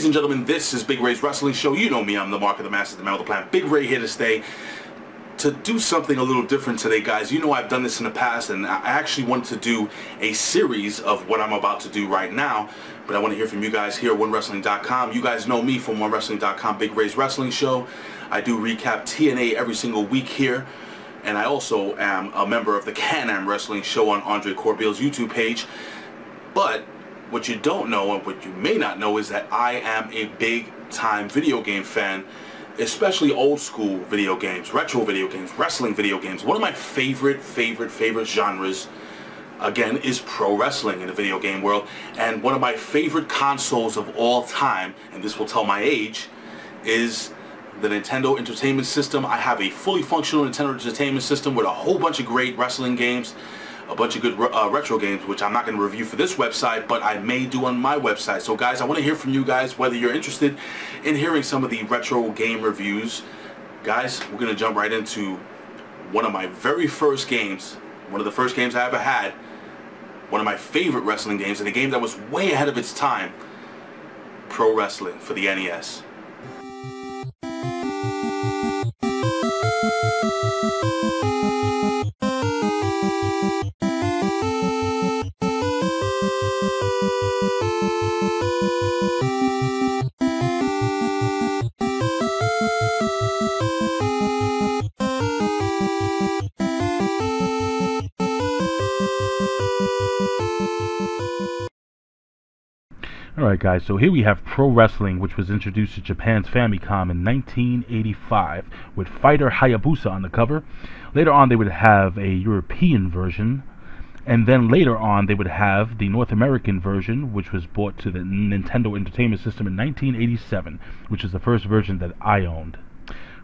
and gentlemen, this is Big Ray's Wrestling Show. You know me, I'm the Mark of the Masters, the man of the plan. Big Ray here to stay. To do something a little different today, guys. You know I've done this in the past, and I actually want to do a series of what I'm about to do right now. But I want to hear from you guys here at OneWrestling.com. You guys know me from OneWrestling.com, Big Ray's Wrestling Show. I do recap TNA every single week here. And I also am a member of the Can-Am Wrestling Show on Andre Corbeil's YouTube page. But what you don't know, and what you may not know, is that I am a big-time video game fan, especially old school video games, retro video games, wrestling video games. One of my favorite genres, again, is pro wrestling in the video game world. And one of my favorite consoles of all time, and this will tell my age, is the Nintendo Entertainment System. I have a fully functional Nintendo Entertainment System with a whole bunch of great wrestling games, a bunch of good retro games, which I'm not going to review for this website, but I may do on my website. So guys, I want to hear from you guys, whether you're interested in hearing some of the retro game reviews. Guys, we're going to jump right into one of my very first games, one of the first games I ever had, one of my favorite wrestling games, and a game that was way ahead of its time, Pro Wrestling for the NES. Alright guys, so here we have Pro Wrestling, which was introduced to Japan's Famicom in 1985 with Fighter Hayabusa on the cover. Later on they would have a European version, and then later on they would have the North American version, which was brought to the Nintendo Entertainment System in 1987, which is the first version that I owned.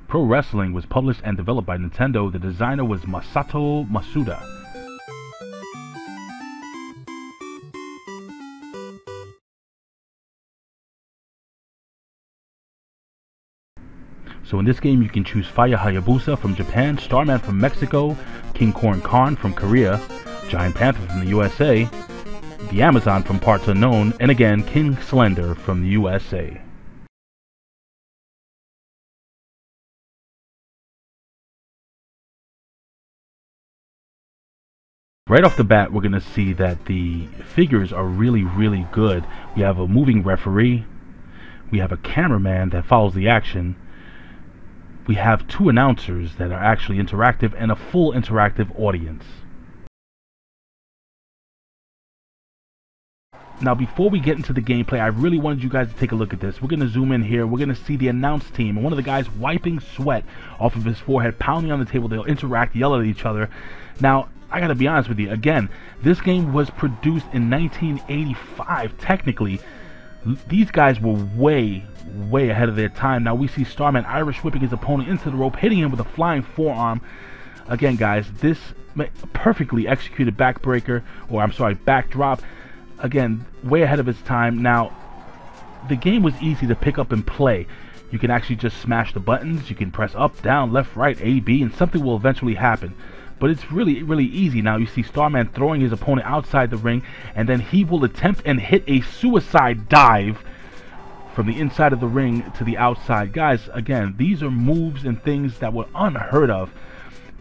Pro Wrestling was published and developed by Nintendo. The designer was Masato Masuda. So in this game you can choose Fire Hayabusa from Japan, Starman from Mexico, King Corn Khan from Korea, Giant Panther from the USA, the Amazon from parts unknown, and again King Slender from the USA. Right off the bat we're going to see that the figures are really good. We have a moving referee, we have a cameraman that follows the action, we have two announcers that are actually interactive, and a full interactive audience. Now before we get into the gameplay, I really wanted you guys to take a look at this. We're going to zoom in here. We're going to see the announce team, and one of the guys wiping sweat off of his forehead, pounding on the table. They'll interact, yell at each other. Now I gotta be honest with you, again, this game was produced in 1985. Technically these guys were way ahead of their time. Now we see Starman Irish whipping his opponent into the rope, hitting him with a flying forearm. Again guys, this perfectly executed backbreaker, or I'm sorry, backdrop. Again, way ahead of its time. Now the game was easy to pick up and play. You can actually just smash the buttons, you can press up, down, left, right, A, B, and something will eventually happen. But it's really easy. Now you see Starman throwing his opponent outside the ring, and then he will attempt and hit a suicide dive from the inside of the ring to the outside. Guys, again, these are moves and things that were unheard of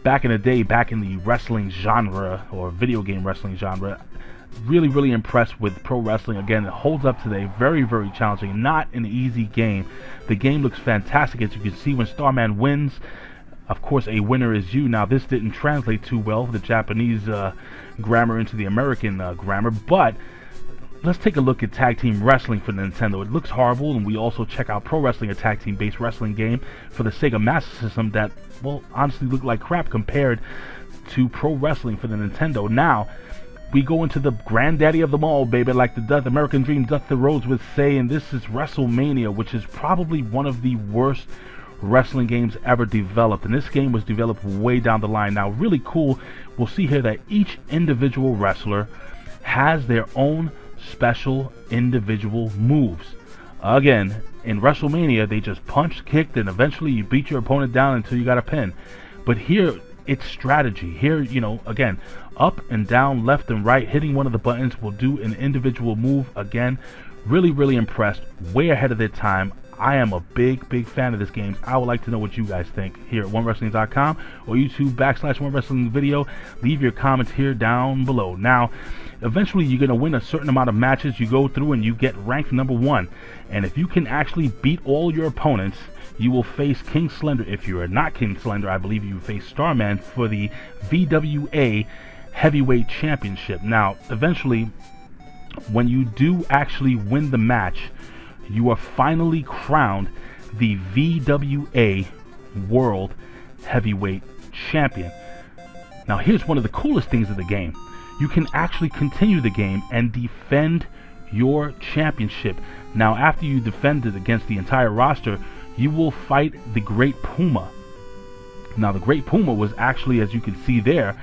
back in the day, back in the wrestling genre, or video game wrestling genre. Really impressed with Pro Wrestling. Again, it holds up today. Very challenging. Not an easy game. The game looks fantastic, as you can see when Starman wins. Of course, a winner is you. Now, this didn't translate too well, the Japanese grammar into the American grammar, but let's take a look at Tag Team Wrestling for Nintendo. It looks horrible, and we also check out Pro Wrestling, a tag team based wrestling game for the Sega Master System that, well, honestly looked like crap compared to Pro Wrestling for the Nintendo. Now, we go into the granddaddy of them all, baby, like the American Dream Dusty Rhodes would say, and this is Wrestlemania, which is probably one of the worst wrestling games ever developed, and this game was developed way down the line. Now, really cool, we'll see here that each individual wrestler has their own special individual moves. Again, in Wrestlemania, they just punched, kicked, and eventually you beat your opponent down until you got a pin. But here, it's strategy. Here, you know, again, up and down, left and right, hitting one of the buttons will do an individual move. Again, Really, really impressed. Way ahead of their time. I am a big fan of this game. I would like to know what you guys think here at OneWrestling.com or YouTube/OneWrestling video. Leave your comments here down below. Now, eventually you're going to win a certain amount of matches. You go through and you get ranked #1. And if you can actually beat all your opponents, you will face King Slender. If you are not King Slender, I believe you face Starman for the VWA Heavyweight Championship. Now, eventually, when you do actually win the match, you are finally crowned the VWA World Heavyweight Champion. Now, here's one of the coolest things of the game. You can actually continue the game and defend your championship. Now, after you defend it against the entire roster, you will fight the Great Puma. Now, the Great Puma was actually, as you can see there,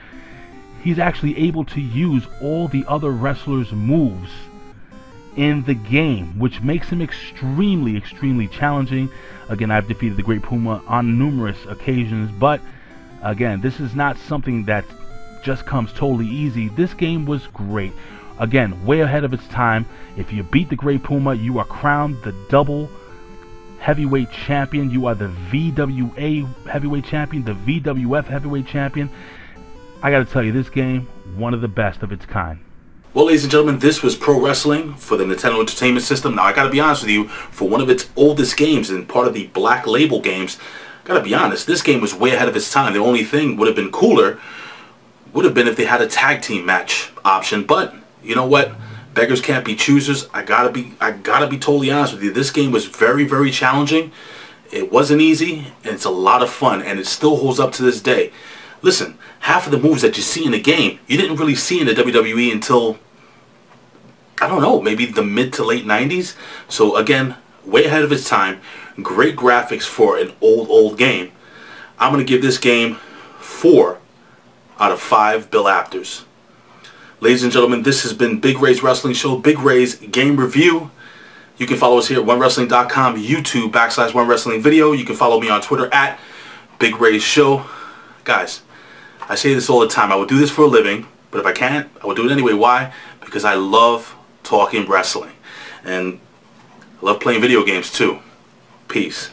he's actually able to use all the other wrestlers' moves in the game, which makes him extremely challenging. Again, I've defeated the Great Puma on numerous occasions, but again, this is not something that just comes totally easy. This game was great. Again, way ahead of its time. If you beat the Great Puma, you are crowned the double heavyweight champion. You are the VWA heavyweight champion, the VWF heavyweight champion. I gotta tell you, this game, one of the best of its kind. Well, ladies and gentlemen, this was Pro Wrestling for the Nintendo Entertainment System. Now, I gotta be honest with you, for one of its oldest games and part of the Black Label games, gotta be honest, this game was way ahead of its time. The only thing would have been cooler would have been if they had a tag team match option, but you know what? Beggars can't be choosers. I gotta be totally honest with you. This game was very challenging. It wasn't easy, and it's a lot of fun, and it still holds up to this day. Listen, half of the moves that you see in the game, you didn't really see in the WWE until, I don't know, maybe the mid to late 90s. So again, way ahead of its time. Great graphics for an old game. I'm going to give this game 4 out of 5 Bill Apters. Ladies and gentlemen, this has been Big Ray's Wrestling Show, Big Ray's Game Review. You can follow us here at OneWrestling.com, YouTube /OneWrestling Video. You can follow me on Twitter at Big Ray's Show. Guys, I say this all the time. I would do this for a living, but if I can't, I would do it anyway. Why? Because I love talking wrestling. And I love playing video games too. Peace.